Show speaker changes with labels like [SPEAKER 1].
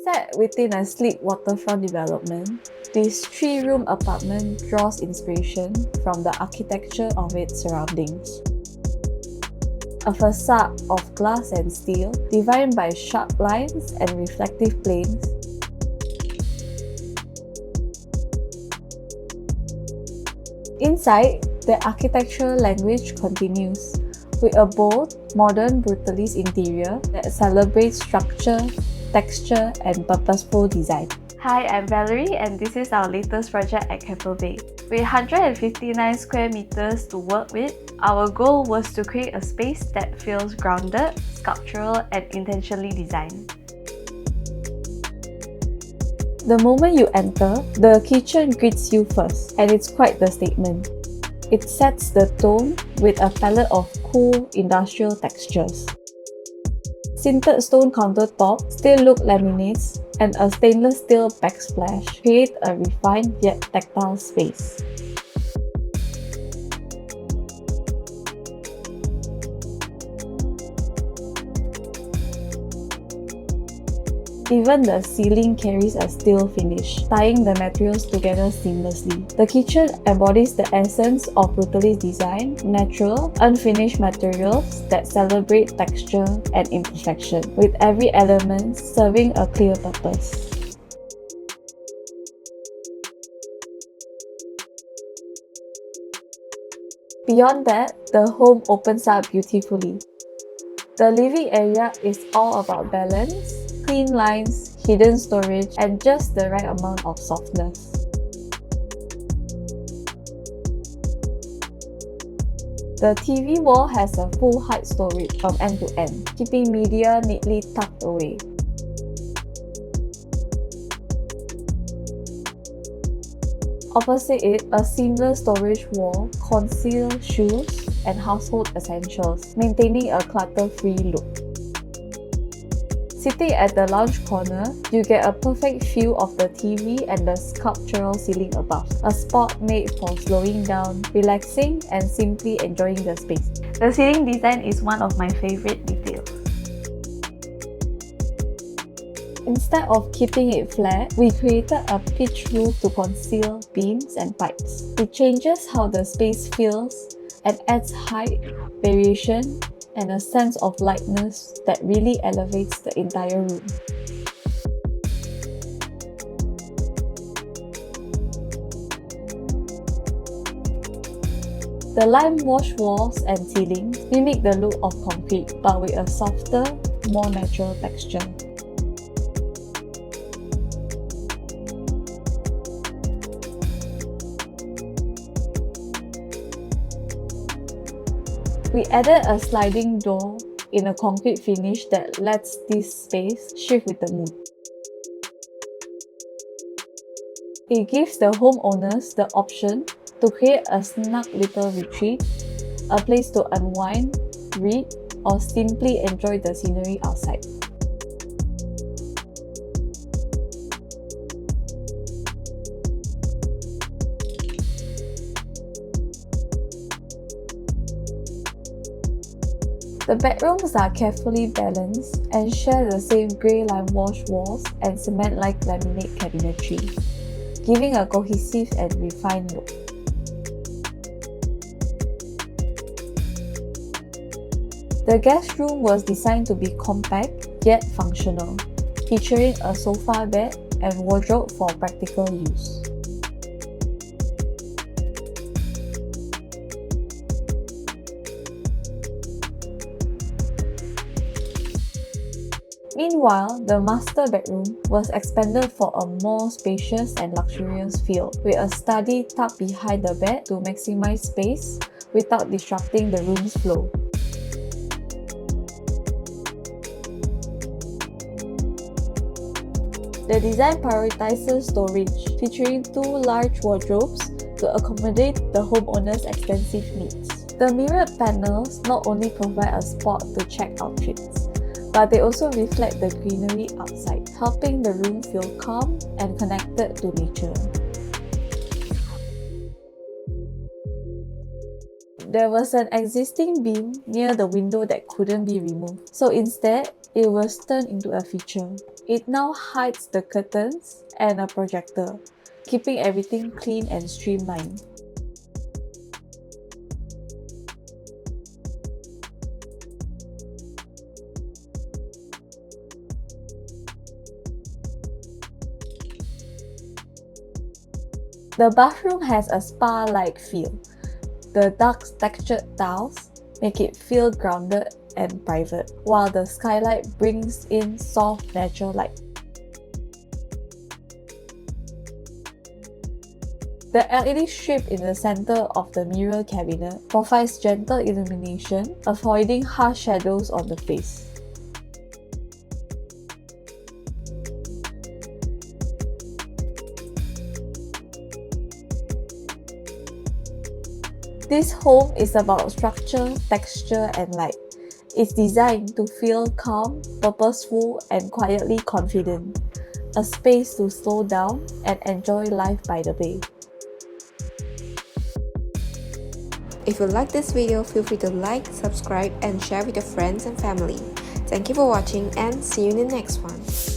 [SPEAKER 1] Set within a sleek waterfront development, this 3-room apartment draws inspiration from the architecture of its surroundings. A facade of glass and steel, defined by sharp lines and reflective planes. Inside, the architectural language continues, with a bold, modern brutalist interior that celebrates structure, texture, and purposeful design. Hi, I'm Valery, and this is our latest project at Keppel Bay. With 159 square meters to work with, our goal was to create a space that feels grounded, sculptural, and intentionally designed. The moment you enter, the kitchen greets you first, and it's quite the statement. It sets the tone with a palette of cool industrial textures. Sintered stone countertop, steel look laminates, and a stainless steel backsplash create a refined yet tactile space. Even the ceiling carries a steel finish, tying the materials together seamlessly. The kitchen embodies the essence of brutalist design, natural, unfinished materials that celebrate texture and imperfection, with every element serving a clear purpose. Beyond that, the home opens up beautifully. The living area is all about balance, clean lines, hidden storage, and just the right amount of softness. The TV wall has a full height storage from end to end, keeping media neatly tucked away. Opposite it, a seamless storage wall conceals shoes and household essentials, maintaining a clutter-free look. Sitting at the lounge corner, you get a perfect view of the TV and the sculptural ceiling above, a spot made for slowing down, relaxing, and simply enjoying the space. The ceiling design is one of my favorite details. Instead of keeping it flat, we created a pitch roof to conceal beams and pipes. It changes how the space feels and adds height, variation, and a sense of lightness that really elevates the entire room. The Limewash walls and ceilings mimic the look of concrete, but with a softer, more natural texture. We added a sliding door in a concrete finish that lets this space shift with the mood. It gives the homeowners the option to create a snug little retreat, a place to unwind, read, or simply enjoy the scenery outside. The bedrooms are carefully balanced and share the same grey Limewash walls and cement-like laminate cabinetry, giving a cohesive and refined look. The guest room was designed to be compact yet functional, featuring a sofa bed and wardrobe for practical use. Meanwhile, the master bedroom was expanded for a more spacious and luxurious feel, with a study tucked behind the bed to maximize space without disrupting the room's flow. The design prioritizes storage, featuring 2 large wardrobes to accommodate the homeowner's extensive needs. The mirrored panels not only provide a spot to check outfits, but they also reflect the greenery outside, helping the room feel calm and connected to nature. there was an existing beam near the window that couldn't be removed. So instead, it was turned into a feature. It now hides the curtains and a projector, keeping everything clean and streamlined. The bathroom has a spa-like feel. The dark textured tiles make it feel grounded and private, while the skylight brings in soft natural light. The LED strip in the center of the mirror cabinet provides gentle illumination, avoiding harsh shadows on the face. This home is about structure, texture, and light. It's designed to feel calm, purposeful, and quietly confident. A space to slow down and enjoy life by the bay.
[SPEAKER 2] If you like this video, feel free to like, subscribe, and share with your friends and family. Thank you for watching and see you in the next one.